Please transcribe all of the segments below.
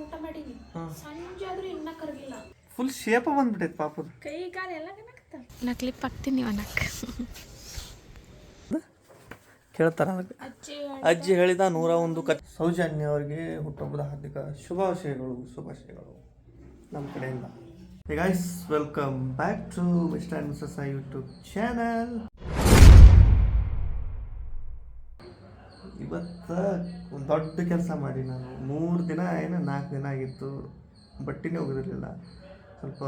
ಊಟ ಮಾಡೀನಿ ಸಂಜೆ ಆದ್ರೂ ಇನ್ನ ಕರಗಿಲ್ಲ ಫುಲ್ ಶೇಪ ಬಂದ್ಬಿಟ್ಟೈತೆ ಪಾಪದ ಕೈ ಕಾಲು ಎಲ್ಲ ನಾ ಕ್ಲಿಪ್ ಹಾಕ್ತೀನಿ ಅನ್ನಕ್ಕೆ ಕೇಳ್ತಾರ ಅಜ್ಜಿ ಹೇಳಿದ 101 ಸೌಜನ್ಯ ಅವ್ರಿಗೆ ಹುಟ್ಟುಹಬ್ಬದ ಹಾರ್ದಿಕ ಶುಭಾಶಯಗಳು ನಮ್ಮ ಕಡೆಯಿಂದ. Guys welcome back to Mr and Mrs I YouTube channel. ಇವತ್ತು ಒಂದು ದೊಡ್ಡ ಕೆಲಸ ಮಾಡಿ ನಾನು 3 ದಿನ 4 ದಿನ ಆಗಿತ್ತು, ಬಟ್ಟೆನೇ ಹೋಗೋದಿರಲಿಲ್ಲ, ಸ್ವಲ್ಪ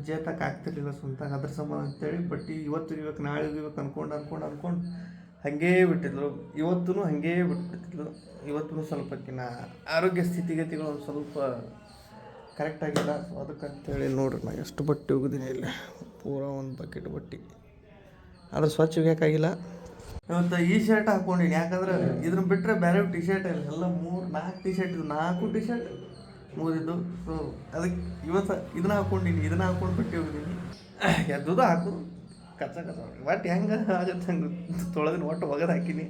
ಜೇತಕ್ಕೆ ಆಗ್ತಿರ್ಲಿಲ್ಲ ಸ್ವಂತಾಗ, ಅದ್ರ ಸಂಬಂಧ ಅಂತೇಳಿ ಬಟ್ಟೆ ಇವತ್ತು ಇವಾಗ ನಾಳೆ ಇವಾಗ ಅನ್ಕೊಂಡು ಹಾಗೇ ಬಿಟ್ಟಿದ್ರು. ಇವತ್ತೂ ಹಾಗೇ ಬಿಟ್ಬಿಟ್ಟಿದ್ಲು. ಇವತ್ತೂ ಸ್ವಲ್ಪಕ್ಕಿನ್ನ ಆರೋಗ್ಯ ಸ್ಥಿತಿಗತಿಗಳು ಒಂದು ಸ್ವಲ್ಪ ಕರೆಕ್ಟಾಗಿಲ್ಲ. ಸೊ ಅದಕ್ಕಂತೇಳಿ ನೋಡ್ರಿ ನಾ ಎಷ್ಟು ಬಟ್ಟೆ ಹೋಗೋದಿನಿ ಇಲ್ಲ, ಪೂರಾ ಒಂದು ಬಕೆಟ್ ಬಟ್ಟೆ, ಆದ್ರೆ ಸ್ವಚ್ಛ ಒಗ್ಯೋಕ್ಕಾಗಿಲ್ಲ. ಇವತ್ತು ಈ ಶರ್ಟ್ ಹಾಕ್ಕೊಂಡಿನಿ, ಯಾಕಂದ್ರೆ ಇದನ್ನ ಬಿಟ್ಟರೆ ಬೇರೆ ಟಿ ಶರ್ಟ್ ಇಲ್ಲ, ಎಲ್ಲ 3-4 ಟಿ ಶರ್ಟ್ ಇದು, 4 ಟಿ ಶರ್ಟ್ ಮುಗಿದಿದ್ದು. ಸೊ ಅದಕ್ಕೆ ಇವತ್ತು ಇದನ್ನ ಹಾಕ್ಕೊಂಡು ಬಟ್ಟೆ ಹೋಗಿದ್ದೀನಿ. ಎದ್ದುದು ಹಾಕೋದು ಕಚ್ಚ ಬಟ್ ಹೆಂಗೆ ಆಗುತ್ತೆ ಹಂಗೆ ತೊಳೆದಿನ ಒಟ್ಟು ಒಗದು ಹಾಕಿನಿ,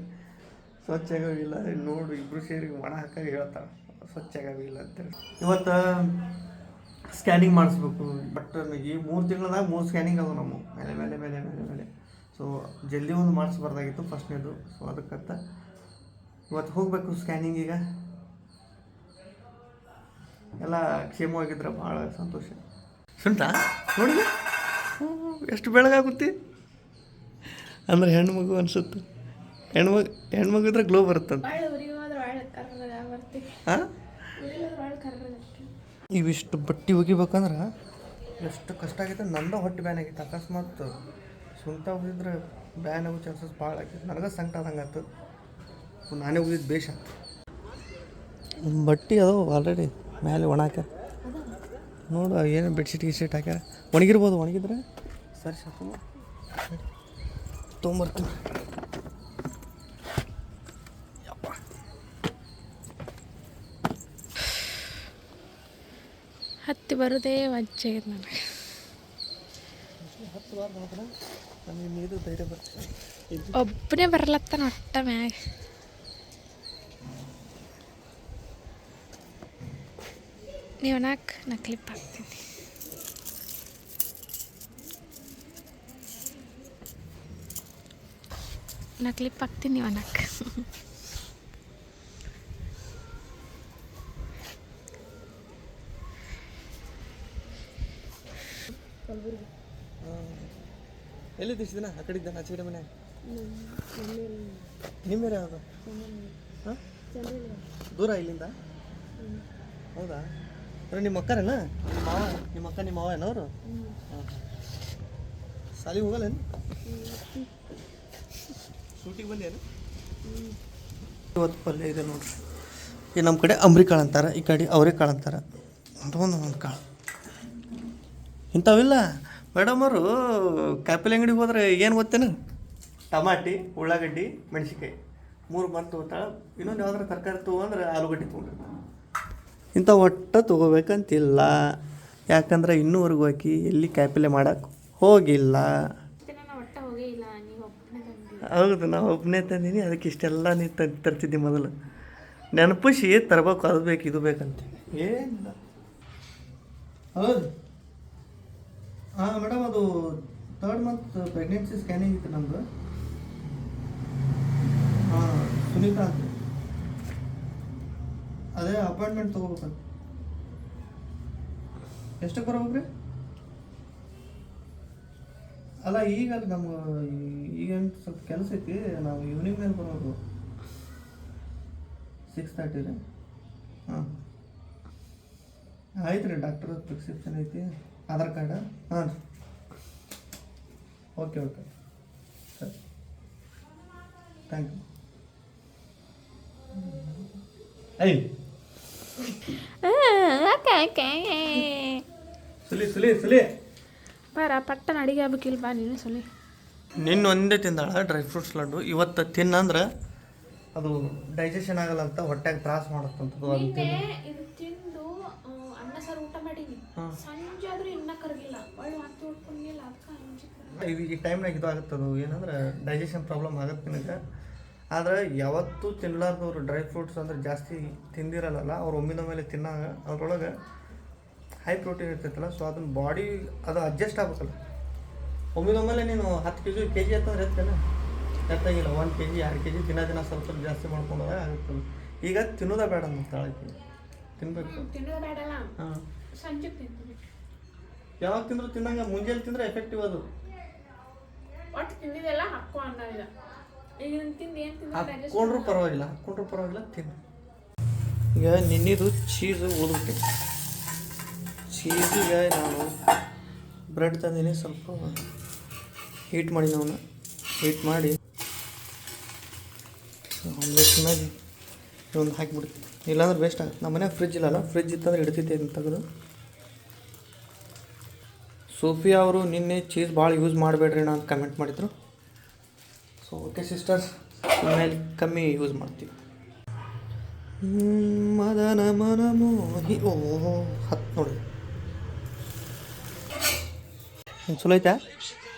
ಸ್ವಚ್ಛ ಆಗೋಗಿಲ್ಲ. ನೋಡ್ರಿ ಇಬ್ಬರು ಸೇರಿ ಒಣ ಹಾಕಾಗಿ ಹೇಳ್ತಾರೆ ಸ್ವಚ್ಛ ಆಗೋಗಿಲ್ಲ ಅಂತೇಳಿ. ಇವತ್ತು ಸ್ಕ್ಯಾನಿಂಗ್ ಮಾಡಿಸ್ಬೇಕು, ಬಟ್ ಈ 3 ತಿಂಗಳದಾಗ 3 ಸ್ಕ್ಯಾನಿಂಗ್ ಅದು ನಮ್ಮ ಮೇಲೆ. ಸೊ ಜಲ್ದಿ ಒಂದು ಮಾಡಿಸ್ಬಾರ್ದಾಗಿತ್ತು ಫಸ್ಟ್ನೇದು. ಸೊ ಅದಕ್ಕಂತ ಇವತ್ತು ಹೋಗಬೇಕು ಸ್ಕ್ಯಾನಿಂಗಿಗೆ. ಎಲ್ಲ ಕ್ಷೇಮವಾಗಿದ್ರೆ ಭಾಳ ಸಂತೋಷ. ಸುಂಟಾ ನೋಡಿ ಎಷ್ಟು ಬೆಳಗಾಗುತ್ತೆ ಅಂದ್ರೆ ಹೆಣ್ಮಗು ಅನಿಸುತ್ತೆ. ಹೆಣ್ಮಗು ಇದ್ರೆ ಗ್ಲೋ ಬರುತ್ತಂತ. ಹಾಂ, ಇವಿಷ್ಟು ಬಟ್ಟೆ ಒಗಿಬೇಕಂದ್ರೆ ಎಷ್ಟು ಕಷ್ಟ ಆಗೈತೆ. ನಂದು ಹೊಟ್ಟೆ ಬ್ಯಾನ್ ಆಗೈತೆ. ಅಕಸ್ಮಾತ್ ಸ್ವಂತ ಹೋಗಿದ್ರೆ ಬ್ಯಾನ್ ಆಗೋ ಚಾನ್ಸಸ್ ಭಾಳ ಆಗೈತೆ. ನನಗೆ ಸಂಕಟ ಆದಂಗೆ ಆಯ್ತು. ನಾನೇ ಹೋಗಿದ್ದು ಬೇಷ ಆಗ್ತು. ಬಟ್ಟೆ ಅದು ಆಲ್ರೆಡಿ ಮೇಲೆ ಒಣಾಕ ನೋಡು, ಏನು ಬೆಡ್ಶೀಟ್ ಗೀಶೀಟ್ ಹಾಕ್ಯಾರ. ಒಣಗಿದ್ರೆ ಸರಿ ಸಾಕು, ತೊಗೊಂಬರ್ತೀನಿ. ಹತ್ತಿ ಬರೋದೇ ವಜ್ಜೆ ನನಗೆ. ನೀರು ಧೈರ್ಯ ಬರ್ತೀನಿ. ಒಬ್ಬನೇ ಬರ್ಲತ್ತಾನ ಒಟ್ಟ ಮ್ಯಾಗ. ನೀವು ನಾ ಕ್ಲಿಪ್ ಹಾಕ್ತೀನಿ. ನೀವು ಅನ್ನಕ್ಕೆ ಎಲ್ಲಿ ದಿನ ಆ ಕಡೆ ಇದ್ದಾನೆ, ಆಚೆ ಕಡೆ ಮನೆ ನಿಮ್ಮೇಲೆ ಯಾವುದು? ಹಾಂ, ದೂರ ಇಲ್ಲಿಂದ? ಹೌದಾ? ಅಂದ್ರೆ ನಿಮ್ಮ ಅಕ್ಕರೇನಾ? ನಿಮ್ಮ ಮಾವ ಏನವರು? ಹಾಂ, ಸಾಲಿಗೆ ಹೋಗಲ್ಲೇನು? ಶೂಟಿಗೆ ಬಂದೇನು? ಇವತ್ತು ಪಲ್ಯ ಇದೆ ನೋಡ್ರಿ. ಈ ನಮ್ಮ ಕಡೆ ಅಂಬ್ರಿಕಾಳು ಅಂತಾರೆ, ಈ ಕಡೆ ಅವರೆಕಾಳು ಅಂತಾರೆ. ಒಂದು ಕಾಳು ಇಂಥವಿಲ್ಲ. ಮೇಡಮರು ಕಾಯಿಪಲ್ಲೆ ಅಂಗಡಿಗೆ ಹೋದ್ರೆ ಏನು ಗೊತ್ತೇನು? ಟಮಾಟಿ, ಉಳ್ಳಾಗಡ್ಡಿ, ಮೆಣಸಿನ್ಕಾಯಿ 3 ಮರ ತೊಗೋತಾಳೆ. ಇನ್ನೊಂದು ಯಾವ್ದಾರು ತರಕಾರಿ ತೊಗೊಂಡ್ರೆ ಆಲೂಗಡ್ಡೆ ತೊಗೊಂಡಿರ್ತಾಳೆ. ಇಂಥ ಒಟ್ಟು ತೊಗೋಬೇಕಂತಿಲ್ಲ, ಯಾಕಂದ್ರೆ ಇನ್ನೂವರೆಗೂ ಹಾಕಿ ಎಲ್ಲಿ ಕಾಯಿಪಲ್ಲೆ ಮಾಡೋಕ್ಕೆ ಹೋಗಿಲ್ಲ. ಹೌದು, ನಾವು ಒಬ್ಬನೇ ತಂದೀನಿ. ಅದಕ್ಕೆ ಇಷ್ಟೆಲ್ಲ ನೀ ತರ್ತಿದ್ದಿ ಮೊದಲು ನೆನಪಿಸಿ ತರಬೇಕು, ಅದು ಬೇಕು ಇದು ಬೇಕಂತ ಏನಿಲ್ಲ. ಹೌದು. ಹಾಂ ಮೇಡಮ್, ಅದು 3rd ಮಂತ್ ಪ್ರೆಗ್ನೆನ್ಸಿ ಸ್ಕ್ಯಾನಿಂಗ್ ಇತ್ತು ನಮ್ಮದು. ಹಾಂ, ಸುನೀತಾ ಅಂತ. ಅದೇ ಅಪಾಯಿಂಟ್ಮೆಂಟ್ ತೊಗೋಬೇಕಂತ. ಎಷ್ಟಕ್ಕೆ ಬರ್ಬೇಕ್ರಿ? ಅಲ್ಲ, ಈಗ ನಮ್ಗೆ ಈಗೇನು ಸ್ವಲ್ಪ ಕೆಲಸ ಐತಿ, ನಾವು ಈವ್ನಿಂಗ್ ಮೇಲೆ ಬರ್ಬೋದು. 6:30 ರೀ. ಹಾಂ ಆಯ್ತು ರೀ, ಡಾಕ್ಟರ್ ಪ್ರಿಸ್ಕ್ರಿಪ್ಷನ್ ಐತಿ, ಆಧಾರ್ ಕಾರ್ಡ. ಹಾಂ ರೀ, ಓಕೆ ಸರಿ, ಥ್ಯಾಂಕ್ ಯು. ಸುಲಿ ಬಾರ ಪಟ್ಟನ ಅಡಿಗೆ ಆಗ್ಬೇಕಿಲ್ಲ, ಬಾ ನೀನು ಸುಲಿ. ನಿನ್ನ ಒಂದೇ ತಿಂದಾಳ ಡ್ರೈ ಫ್ರೂಟ್ಸ್ ಲಡ್ಡು. ಇವತ್ತು ತಿನ್ನಂದ್ರೆ ಅದು ಡೈಜೆಷನ್ ಆಗಲ್ಲ ಅಂತ, ಹೊಟ್ಟೆಗೆ ತ್ರಾಸ ಮಾಡುತ್ತಂಥದ್ದು. ಅದು ಇದು ತಿಂದು ಅನ್ನ ಸಾರು ಊಟ ಮಾಡೀನಿ, ಸಂಜೆ ಆದ್ರೂ ಇನ್ನ ಕರಗಿಲ್ಲ, ಒಳ್ಳೆ ಮಾತು ಹೊಡ್ಕೊಂಡಿಲ್ಲ. ಅದಕ್ಕೆ ಇದು ಈ ಟೈಮ್ನಾಗ ಇದು ಆಗುತ್ತದು ಏನಂದ್ರೆ ಡೈಜೆಷನ್ ಪ್ರಾಬ್ಲಮ್ ಆಗುತ್ತೆ ನಿನಗೆ. ಆದ್ರೆ ಯಾವತ್ತೂ ತಿನ್ನಲಾರ್ದವ್ರು ಡ್ರೈ ಫ್ರೂಟ್ಸ್ ಅಂದ್ರೆ ಜಾಸ್ತಿ ತಿಂದಿರಲ್ಲ ಅವ್ರು ಒಮ್ಮಿನ ಮೇಲೆ ತಿನ್ನಾಗ ಅದ್ರೊಳಗೆ ಹೈ ಪ್ರೋಟೀನ್ ಇರ್ತೈತಲ್ಲ, ಸೊ ಅದನ್ನ ಬಾಡಿ ಅದು ಅಡ್ಜಸ್ಟ್ ಆಗ್ಬೇಕಲ್ಲ. ಒಮ್ಮಿನೊಮ್ಮೆಲೆ ನೀನು 10 ಕೆ ಜಿ ಅಂತಂದ್ರೆ ಎತ್ತಾಗಿಲ್ಲ 1 kg 2 kg ದಿನ ಸ್ವಲ್ಪ ಜಾಸ್ತಿ ಮಾಡ್ಕೊಂಡೋದಾಗ ಆಗುತ್ತೆ. ಈಗ ತಿನ್ನೋದ ಬೇಡ ಅಂತ ತಾಳಕ್ಕೆ ತಿನ್ಬೇಕು. ತಿನ್ನೋದು ಬೇಡಲ್ಲ, ಹಾಂ ಸಂಜೆ ತಿಂತೀನಿ. ಯಾವಾಗ ತಿಂದ್ರು ತಿನ್ನಂಗೆ ಮುಂಜಾನೆ ತಿಂದ್ರೆ ಎಫೆಕ್ಟಿವ್ ಅದು. ಒಟ್ಟು ತಿಂದಿದೆಲ್ಲ ಹಾಕೋ ಅನ್ನೋದಿಲ್ಲ. ಈಗ ತಿಂದು ಏನು ತಿಂದ್ರೆ ಹಾಕ್ಕೊಂಡ್ರು ಪರವಾಗಿಲ್ಲ ತಿನ್ನು. ಈಗ ನಿನ್ನಿದು ಚೀಸು ಓದ್ಬಿಟ್ಟೆ. ಚೀಸಿಗೆ ನಾನು ಬ್ರೆಡ್ ತಂದೀನಿ, ಸ್ವಲ್ಪ ಹೀಟ್ ಮಾಡಿ ಅವನ್ನ ಹೀಟ್ ಮಾಡಿ ಆಮ್ಲೆಟ್ ಮೇಲೆ ಒಂದು ಹಾಕಿಬಿಡ್ತೀನಿ. ಇಲ್ಲಾಂದ್ರೆ ವೇಸ್ಟ್ ಆಗುತ್ತೆ. ನಮ್ಮ ಮನೆಯಾಗ ಫ್ರಿಜ್ ಇಲ್ಲಲ್ಲ, ಫ್ರಿಜ್ ಇತ್ತಂದ್ರೆ ಇಡ್ತಿದ್ದೆ ಅಂತ ತೆಗೆದು. ಸೋಫಿಯಾ ಅವರು ನಿನ್ನೆ ಚೀಸ್ ಭಾಳ ಯೂಸ್ ಮಾಡಬೇಡ್ರಿ ಅಂತ ಕಮೆಂಟ್ ಮಾಡಿದರು. ಸೊ ಓಕೆ ಸಿಸ್ಟರ್ಸ್, ಇನ್ಮೇಲೆ ಕಮ್ಮಿ ಯೂಸ್ ಮಾಡ್ತೀವಿ. ಮದನ ಮನ ಮೋಹಿ ಹತ್ತು ನೋಡಿ ಚಲೋ ಐತಾ.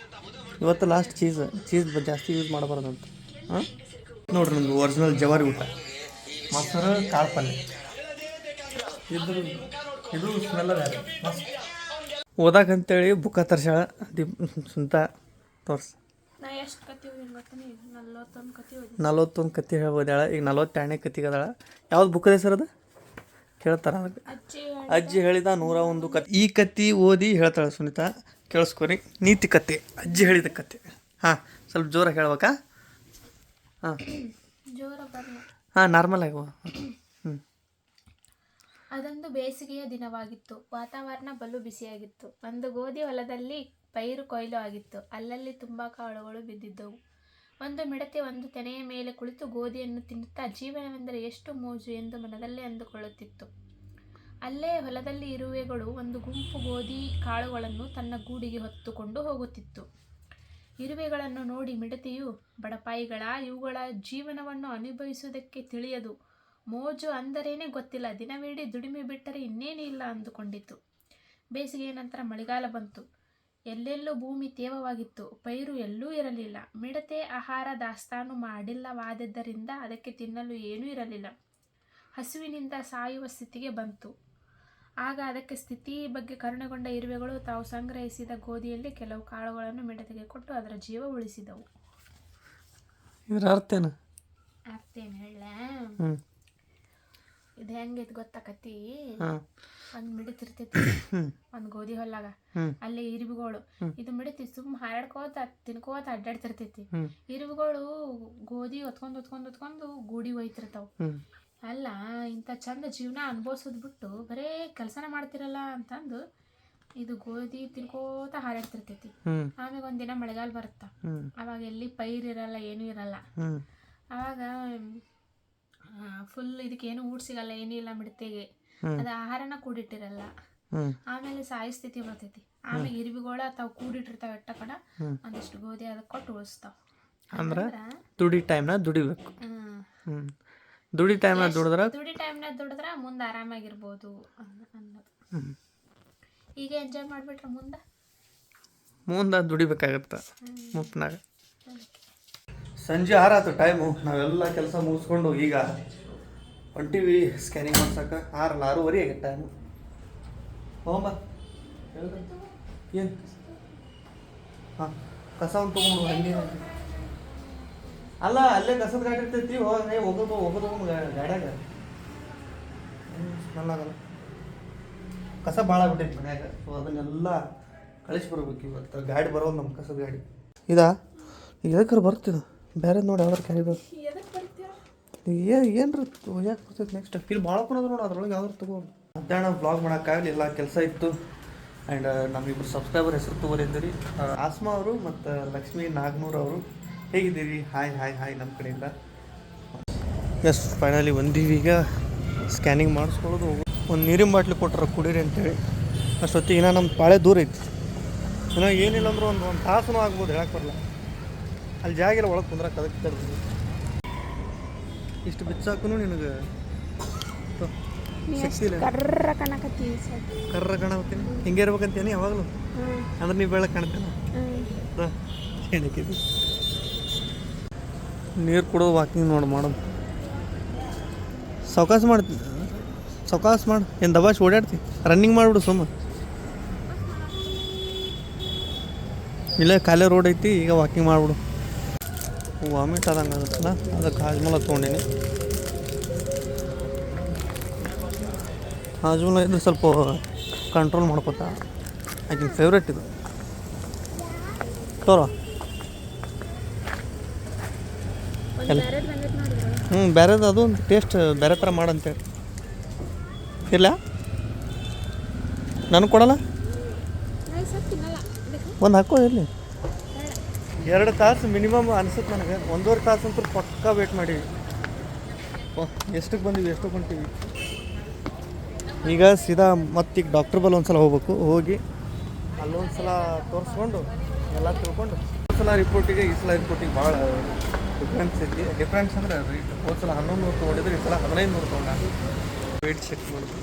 ಇವತ್ತು ಲಾಸ್ಟ್ ಚೀಸ್ ಜಾಸ್ತಿ ಯೂಸ್ ಮಾಡಬಾರ್ದಂತ. ಹಾಂ ನೋಡ್ರಿ ನಮ್ದು ಒರಿಜಿನಲ್ ಜವಾರಿ ಊಟ, ಮೊಸರು ಕಾಳು ಪಲ್ಯ. ಇದು ಸ್ಮೆಲ್ಲ ಬೇರೆ ಮಸ್ತ್. ಓದಾಕಂತೇಳಿ ಬುಕ್ಕ ತರ್ಸಾಳ ಸುಂತ ತೋರ್ಸಿ. ನಾ ಎಷ್ಟು ಕತೆ ಓದಿನಿ ಗೊತ್ತಾನೆ, 41 ಕತೆ ಓದ್ಯಾಳ. ಈಗ 42ನೇ ಕತೆಗೆ ಅದಾಳ. ಯಾವ್ದು ಬುಕ್ಕದ ಹೆಸರು ಅದು ಕೇಳ್ತಾರ? ಅದಕ್ಕೆ ಅಜ್ಜಿ ಹೇಳಿದ 101 ಕತೆ. ಈ ಕತೆ ಓದಿ ಹೇಳ್ತಾಳೆ ಸುನೀತಾ, ಕೇಳಿಸ್ಕೊರಿ. ನೀತಿ ಕತೆ, ಅಜ್ಜಿ ಹೇಳಿದ ಕತೆ. ಹಾಂ ಸ್ವಲ್ಪ ಜೋರಾಗಿ ಹೇಳ್ಬೇಕಾ? ಹಾಂ ಜೋರ ಬರಲ್ಲ. ಹಾಂ ನಾರ್ಮಲ್ ಆಗಿ. ಅದೊಂದು ಬೇಸಿಗೆಯ ದಿನವಾಗಿತ್ತು. ವಾತಾವರಣ ಬಲು ಬಿಸಿಯಾಗಿತ್ತು. ಒಂದು ಗೋಧಿ ಹೊಲದಲ್ಲಿ ಪೈರು ಕೊಯ್ಲು ಆಗಿತ್ತು. ಅಲ್ಲಲ್ಲಿ ತುಂಬ ಕಾಳುಗಳು ಬಿದ್ದಿದ್ದವು. ಒಂದು ಮಿಡತೆ ಒಂದು ತೆನೆಯ ಮೇಲೆ ಕುಳಿತು ಗೋಧಿಯನ್ನು ತಿನ್ನುತ್ತಾ ಜೀವನವೆಂದರೆ ಎಷ್ಟು ಮೋಜು ಎಂದು ಮನದಲ್ಲೇ ಅಂದುಕೊಳ್ಳುತ್ತಿತ್ತು. ಅಲ್ಲೇ ಹೊಲದಲ್ಲಿ ಇರುವೆಗಳು ಒಂದು ಗುಂಪು ಗೋಧಿ ಕಾಳುಗಳನ್ನು ತನ್ನ ಗೂಡಿಗೆ ಹೊತ್ತುಕೊಂಡು ಹೋಗುತ್ತಿತ್ತು. ಇರುವೆಗಳನ್ನು ನೋಡಿ ಮಿಡತೆಯು, ಬಡಪಾಯಿಗಳ, ಇವುಗಳ ಜೀವನವನ್ನು ಅನುಭವಿಸುವುದಕ್ಕೆ ತಿಳಿಯದು, ಮೋಜು ಅಂದರೇನೆ ಗೊತ್ತಿಲ್ಲ, ದಿನವಿಡೀ ದುಡಿಮೆ ಬಿಟ್ಟರೆ ಇನ್ನೇನೂ ಇಲ್ಲ ಅಂದುಕೊಂಡಿತು. ಬೇಸಿಗೆಯ ನಂತರ ಮಳೆಗಾಲ ಬಂತು. ಎಲ್ಲೆಲ್ಲೂ ಭೂಮಿ ತೇವವಾಗಿತ್ತು. ಪೈರು ಎಲ್ಲೂ ಇರಲಿಲ್ಲ. ಮಿಡತೆ ಆಹಾರ ದಾಸ್ತಾನು ಮಾಡಿಲ್ಲವಾದ್ದರಿಂದ ಅದಕ್ಕೆ ತಿನ್ನಲು ಏನೂ ಇರಲಿಲ್ಲ. ಹಸುವಿನಿಂದ ಸಾಯುವ ಸ್ಥಿತಿಗೆ ಬಂತು. ಆಗ ಅದಕ್ಕೆ ಸ್ಥಿತಿ ಬಗ್ಗೆ ಕರುಣೆಗೊಂಡ ಇರುವೆಗಳು ತಾವು ಸಂಗ್ರಹಿಸಿದ ಗೋಧಿಯಲ್ಲಿ ಕೆಲವು ಕಾಳುಗಳನ್ನು ಮಿಡತೆಗೆ ಕೊಟ್ಟು ಅದರ ಜೀವ ಉಳಿಸಿದವು. ಇದರ ಅರ್ಥೇನು ಹೇಳ? ಇದು ಹೆಂಗೈತಿ ಗೊತ್ತಾಕತಿ? ಒಂದು ಮಿಡತಿರ್ತೈತಿ ಒಂದು ಗೋಧಿ ಹೊಲ್ಲಾಗ, ಅಲ್ಲಿ ಇರುವೆಗಳು. ಇದು ಮಿಡತಿ ಸುಮ್ಮ ಹಾರಾಡ್ಕೋತ ತಿನ್ಕೋತ ಅಡ್ಡಾಡ್ತಿರ್ತೈತಿ. ಇರುವೆಗಳು ಗೋಧಿ ಹೊತ್ಕೊಂಡು ಗೂಡಿ ಒಯ್ತಿರ್ತಾವ. ಅಲ್ಲ, ಇಂಥ ಚಂದ ಜೀವನ ಅನುಭವಿಸೋದು ಬಿಟ್ಟು ಬರೇ ಕೆಲಸನ ಮಾಡ್ತಿರಲ್ಲ ಅಂತಂದು ಇದು ಗೋಧಿ ತಿನ್ಕೋತ ಹಾರಾಡ್ತಿರ್ತೈತಿ. ಆಮೇಲೆ ಒಂದಿನ ಮಳೆಗಾಲ ಬರುತ್ತಾ, ಅವಾಗ ಎಲ್ಲಿ ಪೈರ್ ಇರಲ್ಲ, ಏನೂ ಇರಲ್ಲ. ಅವಾಗ ಫುಲ್ ಇದಕ್ಕೇನು ಊಟ ಸಿಗಲ್ಲ, ಏನೂ ಇಲ್ಲ ಮಿಡತೆಗೆ. ಅದು ಆಹಾರನ ಕೂಡಿಟ್ಟಿರಲ್ಲ. ಆಮೇಲೆ ಸಾಯಿ ಸ್ಥಿತಿ ಬರ್ತೈತಿ. ಆಮೇಲೆ ಇರುವೆಗಳ ತಾವು ಕೂಡಿಟ್ಟಿರ್ತಾವ ಎಟ್ಟ ಕಡ ಒಂದಿಷ್ಟು ಗೋಧಿ ಅದಕ್ಕೆ ಕೊಟ್ಟು ಉಳಿಸ್ತಾವ. ಅಂದ್ರೆ ದುಡಿ ಟೈಮ್ನಾಗ ದುಡಿಬೇಕು. ದುಡಿ ಟೈಮ್ನಾಗ ದುಡಿದ್ರೆ ಮುಂದೆ ಆರಾಮಾಗಿರ್ಬೋದು ಅನ್ನೋದು. ಈಗ ಎಂಜಾಯ್ ಮಾಡಿಬಿಟ್ರೆ ಮುಂದೆ ದುಡಿಬೇಕಾಗತ್ತೆ ಮುಪ್ಪನಾಗ. ಸಂಜೆ 6 ಆಯ್ತು ಟೈಮು. ನಾವೆಲ್ಲ ಕೆಲಸ ಮುಗಿಸ್ಕೊಂಡು ಈಗ ಹೊಂಟಿವಿ ಸ್ಕ್ಯಾನಿಂಗ್ ಮಾಡ್ಸಕ್ಕೆ. 6:30 ಆಗೈತೆ ಟೈಮು. ಹೋಗಂಬ ಏನು ಹಾಂ ಕಸ ಒಂದು ತೊಗೊಂಡು ಹಂಗೆ ಅಲ್ಲ, ಅಲ್ಲೇ ಕಸದ ಗಾಡಿ ಇರ್ತೈತಿ. ಹೋಗೋದು ಗಾಡ್ಯಾಗ ಸ್ಮೆಲ್ ಆಗಲ್ಲ. ಕಸ ಭಾಳ ಆಗ್ಬಿಟ್ಟೈತಿ ಮನ್ಯಾಗ. ಸೊ ಅದನ್ನೆಲ್ಲ ಕಳಿಸ್ಬರ್ಬೇಕು ಇವತ್ತು. ಗಾಡಿ ಬರೋದು ನಮ್ಮ ಕಸದ ಗಾಡಿ ಇದಾ. ಈಗ ಎದಕ್ಕಾರ ಬರ್ತಿದ ಬೇರೆ ನೋಡಿ ಯಾವ್ದಾರು ಕ್ಯಾರಿಬೇಕು. ಏನ್ರಿ ಯಾಕೆ ಬರ್ತೈತೆ ನೆಕ್ಸ್ಟ್ ಇಲ್ಲಿ ಭಾಳ ಕೊಡೋದು ನೋಡಿ, ಅದ್ರೊಳಗೆ ಯಾವ್ದಾರು ತೊಗೊಂಡು. ಮಧ್ಯಾಹ್ನ ವ್ಲಾಗ್ ಮಾಡೋಕ್ಕಾಗಲಿ, ಎಲ್ಲ ಕೆಲಸ ಇತ್ತು. ಆ್ಯಂಡ್ ನಮ್ಮಿಬ್ಬರು ಸಬ್ಸ್ಕ್ರೈಬರ್ ಹೆಸರು ತೊಗೊಂಡಿದ್ದೀರಿ, ಆಸ್ಮಾ ಅವರು ಮತ್ತು ಲಕ್ಷ್ಮೀ ನಾಗನೂರ್ ಅವರು. ಹೇಗಿದ್ದೀರಿ? ಹಾಯ್ ನಮ್ಮ ಕಡೆಯಿಂದ. ಎಸ್ ಫೈನಲಿ ಬಂದೀವೀಗ ಸ್ಕ್ಯಾನಿಂಗ್ ಮಾಡಿಸ್ಕೊಳ್ಳೋದು. ಒಂದು ನೀರಿನ ಬಾಟ್ಲಿ ಕೊಟ್ಟರು ಕುಡೀರಿ ಅಂತೇಳಿ. ಅಷ್ಟೊತ್ತಿಗೆ ಇನ್ನೂ ನಮ್ಮ ಪಾಳೆ ದೂರ ಐತಿ. ಇನ್ನೂ ಏನಿಲ್ಲ ಅಂದ್ರೆ ಒಂದು ತಾಸೂ ಆಗ್ಬೋದು, ಹೇಳಕ್ಕೆ ಬರಲ್ಲ. ಅಲ್ಲಿ ಜಾಗಿಲ್ಲ ಒಳಗೆ ಕುಂದ್ರಕ್ಕೆ, ಅದಕ್ಕೆ ತರ್ಬೋದು. ಇಷ್ಟು ಬಿಚ್ಚಾಕು ನಿನಗೆ ಸಿಕ್ತಿಲ್ಲ. ಕರ್ರ ಕಾಣಕತ್ತೀನಿ. ಹಿಂಗೆ ಇರ್ಬೇಕಂತೇನೆ ಯಾವಾಗಲೂ. ಅಂದ್ರೆ ನೀವು ಬೆಳಗ್ಗೆ ಕಾಣ್ತೇನೆ. ಏನಕ್ಕಿದು ನೀರು ಕುಡಿದು ವಾಕಿಂಗ್ ನೋಡಿ ಮಾಡೋದು. ಸಾವಕಾಶ ಮಾಡ್ತಿ, ಸಾವಕಾಶ ಮಾಡಿ ಏನು ದಬಾಶ್ ಓಡಾಡ್ತಿ, ರನ್ನಿಂಗ್ ಮಾಡಿಬಿಡು ಸುಮ್ಮ. ಇಲ್ಲೇ ಖಾಲಿ ರೋಡ್ ಐತಿ, ಈಗ ವಾಕಿಂಗ್ ಮಾಡಿಬಿಡು. ವಾಮಿಟ್ ಆದಂಗೆ ಆಗುತ್ತಲ್ಲ, ಅದಕ್ಕೆ ಹಾಜ್ಮಲ ತೊಗೊಂಡೀನಿ. ಹಾಜ್ಮಲ ಇದು ಸ್ವಲ್ಪ ಕಂಟ್ರೋಲ್ ಮಾಡ್ಕೊತಾ, ಆಕಿನ ಫೇವ್ರೇಟ್ ಇದು. ತೋರ ಬೇರೆದು ಅದು ಒಂದು ಟೇಸ್ಟ್ ಬೇರೆ ಥರ ಮಾಡಂತೇಳಿ. ಇಲ್ಲ ನನಗೆ ಕೊಡಲ್ಲ, ಒಂದು ಹಾಕೋ ಇರಲಿ. 2 ತಾಸು ಮಿನಿಮಮ್ ಅನ್ಸುತ್ತೆ ನನಗೆ. 1.5 ತಾಸು ಅಂತೂ ಪಕ್ಕಾ ವೇಟ್ ಮಾಡೀವಿ. ಎಷ್ಟಕ್ಕೆ ಬಂದೀವಿ, ಎಷ್ಟಕ್ಕೆ ಹೊಂಟೀವಿ. ಈಗ ಸೀದಾ ಮತ್ತೀಗ ಡಾಕ್ಟ್ರ್ ಬಲ್ಲಿ ಒಂದು ಸಲ ಹೋಗ್ಬೇಕು. ಹೋಗಿ ಅಲ್ಲೊಂದು ಸಲ ತೋರಿಸ್ಕೊಂಡು ಎಲ್ಲ ತಿಳ್ಕೊಂಡು ಸಲ ರಿಪೋರ್ಟಿಗೆ ಈ ಸಲ ರಿಪೋರ್ಟಿಗೆ ಭಾಳ ಡಿಫ್ರೆನ್ಸ್ ಐತಿ. ಡಿಫ್ರೆನ್ಸ್ ಅಂದರೆ ರೇಟ್ ಹೋದ ಸಲ 1100 ತೊಗೊಂಡಿದ್ರೆ ಈ ಸಲ 1500 ತೊಗೊಂಡು ವೇಟ್ ಚೆಕ್ ಮಾಡ್ಬೇಕು.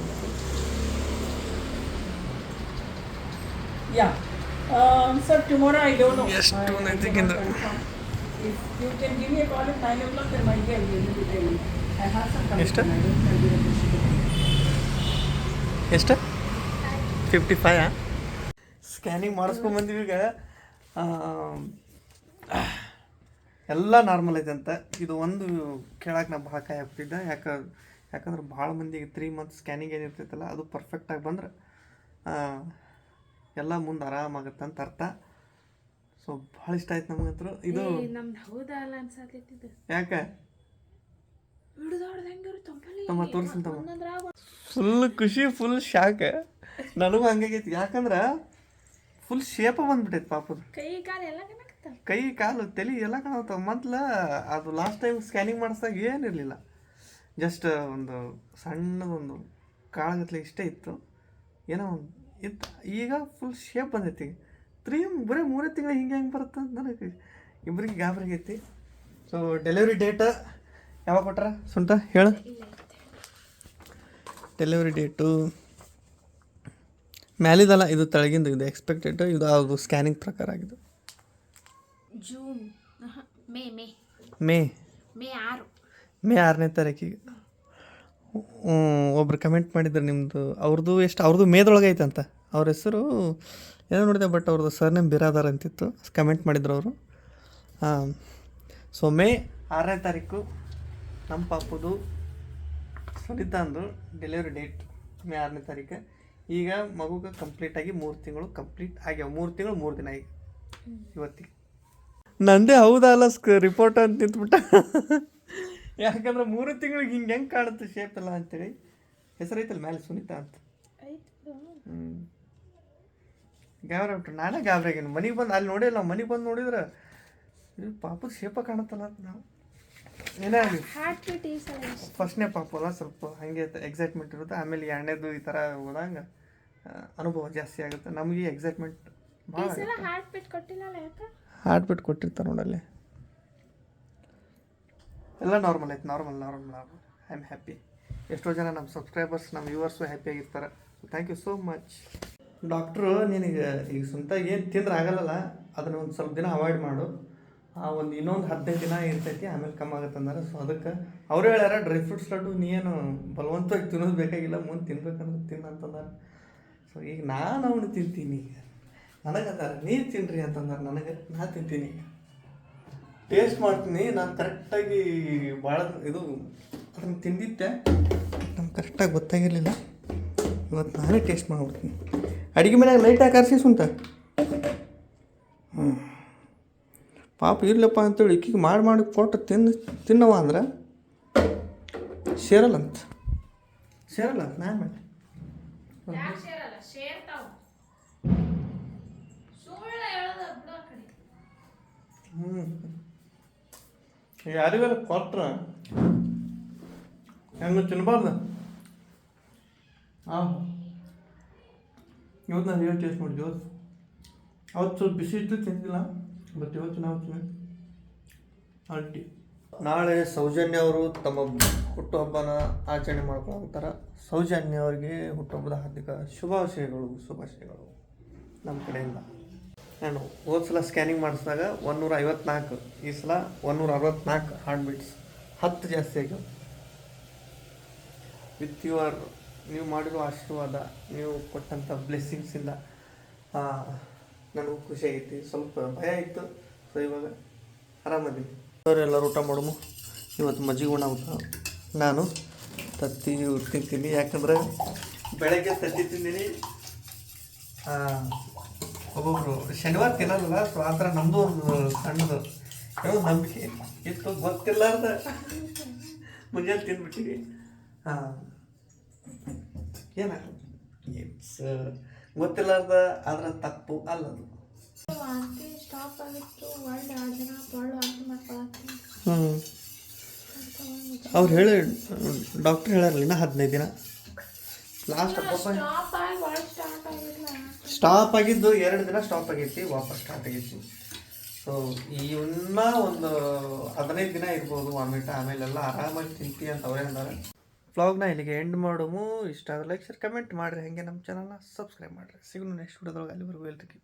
Sir, tomorrow I don't know. ಎಷ್ಟು ನೈತಿಕಿಂದ If you can give me a call at 9 o'clock, then might be I'll be able to tell you. I have some ಎಷ್ಟು? commitment. I don't tell you. ಎಷ್ಟು 55? Scanning ಮಾಡಿಸ್ಕೊಂಬಂದಿವಿ. ಈಗ ಎಲ್ಲ normal ಐತೆ ಅಂತ. ಇದು ಒಂದು ಕೇಳಕ್ಕೆ ನಾ ಭಾಳ ಕಾಯಿ ಹಾಕ್ತಿದ್ದೆ. ಯಾಕಂದ್ರೆ ಭಾಳ ಮಂದಿಗೆ 3 ಮಂತ್ ಸ್ಕ್ಯಾನಿಂಗ್ ಏನಿರ್ತೈತಲ್ಲ ಅದು ಪರ್ಫೆಕ್ಟಾಗಿ ಬಂದ್ರೆ ಎಲ್ಲ ಮುಂದೆ ಆರಾಮಾಗತ್ತೆ ಅಂತ ಅರ್ಥ. ಸೊ ಭಾಳ ಇಷ್ಟ ಆಯ್ತು ನಮಗಂತೂ ಇದು. ನಮ್ದು ಹೌದಾ ಅಲ್ಲ ಅನ್ಸಾಕೈತಿದ್ದು. ಯಾಕೆ ತೋರಿಸ್ತೀನಿ ಫುಲ್ ಖುಷಿ, ಫುಲ್ ಶಾಕ್. ನನಗೂ ಹಂಗಾಗೈತಿ. ಯಾಕಂದ್ರೆ ಫುಲ್ ಶೇಪ ಬಂದ್ಬಿಟ್ಟೈತೆ ಪಾಪದ. ಕೈ ಕಾಲು ತಲೆ ಎಲ್ಲ ಕಾಣತ್ತಾವ. ಮೊದ್ಲು ಅದು ಲಾಸ್ಟ್ ಟೈಮ್ ಸ್ಕ್ಯಾನಿಂಗ್ ಮಾಡಿಸ್ದಾಗ ಏನಿರಲಿಲ್ಲ, ಜಸ್ಟ್ ಒಂದು ಸಣ್ಣದೊಂದು ಕಾಳಗತ್ಲೆ ಇಷ್ಟೇ ಇತ್ತು, ಏನೋ ಒಂದು ಇತ್ತು. ಈಗ ಫುಲ್ ಶೇಪ್ ಬಂದೈತಿ. ಬರೀ 3 ತಿಂಗಳು ಹಿಂಗೆ ಹೆಂಗೆ ಬರುತ್ತೆ ಅಂತ ನನಗೆ ಇಬ್ಬರಿಗೆ ಗಾಬರಿ ಆಗೈತಿ. ಸೊ ಡೆಲಿವರಿ ಡೇಟ್ ಯಾವಾಗ ಕೊಟ್ರ ಸುಂಟ ಹೇಳು. ಡೆಲಿವರಿ ಡೇಟು ಮ್ಯಾಲಿದಲ್ಲ, ಇದು ತೆಳಗಿಂದು, ಇದು ಎಕ್ಸ್ಪೆಕ್ಟೆಡ್, ಇದು ಅದು ಸ್ಕ್ಯಾನಿಂಗ್ ಪ್ರಕಾರ ಆಗಿದ್ದು ಜೂನ್ ಮೇ ಮೇ 6 ಮೇ 6ನೇ ತಾರೀಕಿಗೆ. ಒಬ್ರು ಕಮೆಂಟ್ ಮಾಡಿದ್ರು ನಿಮ್ಮದು, ಅವ್ರದ್ದು ಮೇದೊಳಗೆ ಐತಂತ. ಅವ್ರ ಹೆಸರು ಏನೋ ನೋಡಿದೆ, ಬಟ್ ಅವ್ರದ್ದು ಸರ್ನೇಮ್ ಬಿರಾದಾರ್ ಅಂತಿತ್ತು. ಕಮೆಂಟ್ ಮಾಡಿದ್ರು ಅವರು. ಸೊ ಮೇ 6ನೇ ತಾರೀಕು ನಮ್ಮ ಪಾಪುದು ಸುನಿತಾ ಅಂದು ಡೆಲಿವರಿ ಡೇಟ್ ಮೇ 6ನೇ ತಾರೀಕು. ಈಗ ಮಗುಗೆ ಕಂಪ್ಲೀಟಾಗಿ 3 ತಿಂಗಳು ಕಂಪ್ಲೀಟ್ ಆಗ್ಯಾವ. 3 ತಿಂಗಳು 3 ದಿನ ಆಗಿ ಇವತ್ತಿಗೆ. ನಂದೇ ಹೌದಾ ಅಲ್ಲ ರಿಪೋರ್ಟ್ ಅಂತ ನಿಂತ್ಬಿಟ್ಟ. ಯಾಕಂದ್ರೆ 3 ತಿಂಗಳಿಗೆ ಹಿಂಗೆ ಹೆಂಗೆ ಕಾಣುತ್ತೆ ಶೇಪ್ ಎಲ್ಲ ಅಂತೇಳಿ. ಹೆಸರೈತಲ್ಲ ಮೇಲೆ ಸುನಿತಾ ಅಂತ. ಗಾಬರಿ ಬಿಟ್ರು. ನಾನೇ ಗಾಬರಿ ಆಗೇನು. ಮನೆಗೆ ಬಂದು ಅಲ್ಲಿ ನೋಡಿಲ್ಲ, ಮನೆಗೆ ಬಂದು ನೋಡಿದ್ರೆ ಇದು ಪಾಪದ ಶೇಪ ಕಾಣುತ್ತಲ್ಲ ಅಂತ. ನಾವು ಏನೇ ಆಗಲಿ ಫಸ್ಟ್ನೇ ಪಾಪ ಅಲ್ಲ, ಸ್ವಲ್ಪ ಹಾಗೆ ಎಕ್ಸೈಟ್ಮೆಂಟ್ ಇರುತ್ತೆ. ಆಮೇಲೆ 2ನೇದು ಈ ಥರ ಹೋದಂಗೆ ಅನುಭವ ಜಾಸ್ತಿ ಆಗುತ್ತೆ. ನಮಗೆ ಎಕ್ಸೈಟ್ಮೆಂಟ್ ಭಾಳ. ಹಾರ್ಟ್ ಬೀಟ್ ಕೊಟ್ಟಿರ್ತಾರೆ ನೋಡಲ್ಲಿ. ಎಲ್ಲ ನಾರ್ಮಲ್ ಐತೆ. Normal I am happy. ಎಷ್ಟೋ ಜನ ನಮ್ಮ ಸಬ್ಸ್ಕ್ರೈಬರ್ಸ್, ನಮ್ಮ ವ್ಯೂವರ್ಸು ಹ್ಯಾಪಿಯಾಗಿರ್ತಾರೆ. Thank you so much. Doctor ನಿನಗೆ ಈಗ ಸ್ವಂತ ಏನು ತಿಂದ್ರೆ ಆಗಲ್ಲ, ಅದನ್ನು ಒಂದು ಸ್ವಲ್ಪ ದಿನ ಅವಾಯ್ಡ್ ಮಾಡು. ಇನ್ನೊಂದು 15 ದಿನ ಇರ್ತೈತಿ, ಆಮೇಲೆ ಕಮ್ಮಿ ಆಗುತ್ತೆ ಅಂದ್ರೆ. ಸೊ ಅದಕ್ಕೆ ಅವರೇ ಹೇಳ್ಯಾರ, ಡ್ರೈ ಫ್ರೂಟ್ಸ್ ಲಡ್ಡು ನೀನು ಬಲವಂತವಾಗಿ ತಿನ್ನೋದು ಬೇಕಾಗಿಲ್ಲ, ಮುಂದೆ ತಿನ್ಬೇಕಂದ್ರೆ ತಿನ್ನು ಅಂತಂದಾರೆ. ಸೊ ಈಗ ನಾನು ಅವನು ತಿಂತೀನಿ. ನನಗೆ ಅಂತಾರೆ ನೀರು ತಿನ್ನಿರಿ ಅಂತಂದಾರೆ. ನಾ ತಿಂತೀನಿ, ಟೇಸ್ಟ್ ಮಾಡ್ತೀನಿ. ನಾನು ಕರೆಕ್ಟಾಗಿ ಭಾಳ ಇದು ಅದನ್ನು ತಿಂದಿದ್ದೆ, ನಮ್ಗೆ ಕರೆಕ್ಟಾಗಿ ಗೊತ್ತಾಗಿರಲಿಲ್ಲ. ಇವತ್ತು ನಾನೇ ಟೇಸ್ಟ್ ಮಾಡ್ಬಿಡ್ತೀನಿ. ಅಡುಗೆ ಮನೆಯಾಗ ಲೈಟ್ ಹಾಕಿ ಆರಿಸಿ ಸುಂಟ. ಪಾಪ ಇರ್ಲಪ್ಪ ಅಂತೇಳಿ ಈಕಿಗೆ ಮಾಡಿ ಕೊಟ್ಟು ತಿನ್ನವ ಅಂದ್ರೆ ಸೇರಲ್ಲ ಅಂತ ನಾನು ಮಾಡಿ. ಯಾರಿಗಾರ ಕೊಟ್ರ ಹೆಂಗೆ ತಿನ್ನಬಾರ್ದು. ಇವತ್ತು ನಾನು ಹೇಳಿ ಟೇಸ್ಟ್ ಮಾಡಿದ್ವಿ. ಅವತ್ತು ಸ್ವಲ್ಪ ಬಿಸಿ ಇತ್ತು, ತಿಂತಿಲ್ಲ. ಬಟ್ ಇವತ್ತು ನಾವು ಆಂಟಿ. ನಾಳೆ ಸೌಜನ್ಯ ಅವರು ತಮ್ಮ ಹುಟ್ಟುಹಬ್ಬನ ಆಚರಣೆ ಮಾಡ್ಕೊಳ್ತಾರೆ. ಸೌಜನ್ಯ ಅವರಿಗೆ ಹುಟ್ಟುಹಬ್ಬದ ಹಾರ್ದಿಕ ಶುಭಾಶಯಗಳು ನಮ್ಮ ಕಡೆಯಿಂದ. ನಾನು ಹೋದ ಸಲ ಸ್ಕ್ಯಾನಿಂಗ್ ಮಾಡಿಸಿದಾಗ 154, ಈ ಸಲ 164 ಹಾರ್ಟ್ ಬೀಟ್ಸ್, 10 ಜಾಸ್ತಿ ಆಗ್ಯಾವ. ವಿತ್ ಯುವರ್ ನೀವು ಮಾಡಿರೋ ಆಶೀರ್ವಾದ, ನೀವು ಕೊಟ್ಟಂಥ ಬ್ಲೆಸ್ಸಿಂಗ್ಸಿಂದ ನನಗೂ ಖುಷಿ ಆಗೈತಿ. ಸ್ವಲ್ಪ ಭಯ ಇತ್ತು, ಸೊ ಇವಾಗ ಆರಾಮದೀನಿ. ಅವರೆಲ್ಲರೂ ಊಟ ಮಾಡಮು. ಇವತ್ತು ಮಜ್ಜಿಗೆ ಉಣ ಊಟ. ನಾನು ತತ್ತಿ ತಿಂತೀನಿ, ಯಾಕಂದ್ರೆ ಬೆಳಗ್ಗೆ ತತ್ತಿ ತಿಂತೀನಿ. ಒಬ್ಬೊಬ್ರು ಶನಿವಾರ ತಿನ್ನಲ್ಲ, ಸೊ ಆ ಥರ ನಮ್ಮದು ಒಂದು ಸಣ್ಣದು ಯಾವ ನಂಬಿಕೆ ಇತ್ತು, ಗೊತ್ತಿಲ್ಲಾರ್ದ ಮುಂಜಾನೆ ತಿಂದ್ಬಿಟ್ಟಿವಿ. ಏನಾಗಲ್ಲ, ಇಟ್ಸ್ ಗೊತ್ತಿಲ್ಲಾರ್ದ ಆದ್ರೆ ತಪ್ಪು ಅಲ್ಲದು. ವಾಂತಿ ಸ್ಟಾಪ್ ಆಗಿತ್ತು, ಒಳ್ಳೆ 2 ದಿನ ಒಳ್ಳೆ ವಾಂತಿ ಮಾಡ್ಕೊಳತ್ತೀನಿ. ಅವ್ರು ಹೇಳಿ ಡಾಕ್ಟ್ರ್ ಹೇಳಾರಲ್ಲ ಇನ್ನ 15 ದಿನ ಲಾಸ್ಟ್. ಸ್ಟಾಪ್ ಆಗಿ ಒಳ್ಳೆ ಸ್ಟಾರ್ಟ್ ಆಗಿಲ್ಲ. ಸ್ಟಾಪ್ ಆಗಿದ್ದು 2 ದಿನ ಸ್ಟಾಪ್ ಆಗೈತಿ, ವಾಪಸ್ ಸ್ಟಾರ್ಟ್ ಆಗೈತಿ. ಸೊ ಇನ್ನೂ ಒಂದು 15 ದಿನ ಇರ್ಬೋದು ವಾಮಿಟ, ಆಮೇಲೆಲ್ಲ ಆರಾಮಾಗಿ ತಿಂತಿ ಅಂತ ಅವರೇ ಅಂದಾರೆ. ವ್ಲಾಗ್ನ ಇಲ್ಲಿಗೆ ಎಂಡ್ ಮಾಡೋಮು. ಇಷ್ಟ ಆದರೆ ಲೈಕ್ ಶೇರ್ ಕಮೆಂಟ್ ಮಾಡಿರಿ, ಹಾಗೆ ನಮ್ಮ ಚಾನಲ್ನ ಸಬ್ಸ್ಕ್ರೈಬ್ ಮಾಡಿರಿ. ಸಿಗೋಣ ನೆಕ್ಸ್ಟ್ ವಿಡಿಯೋದೊಳಗೆ. ಅಲ್ಲಿವರೆಗೂ ಎಲ್ರಿಗೂ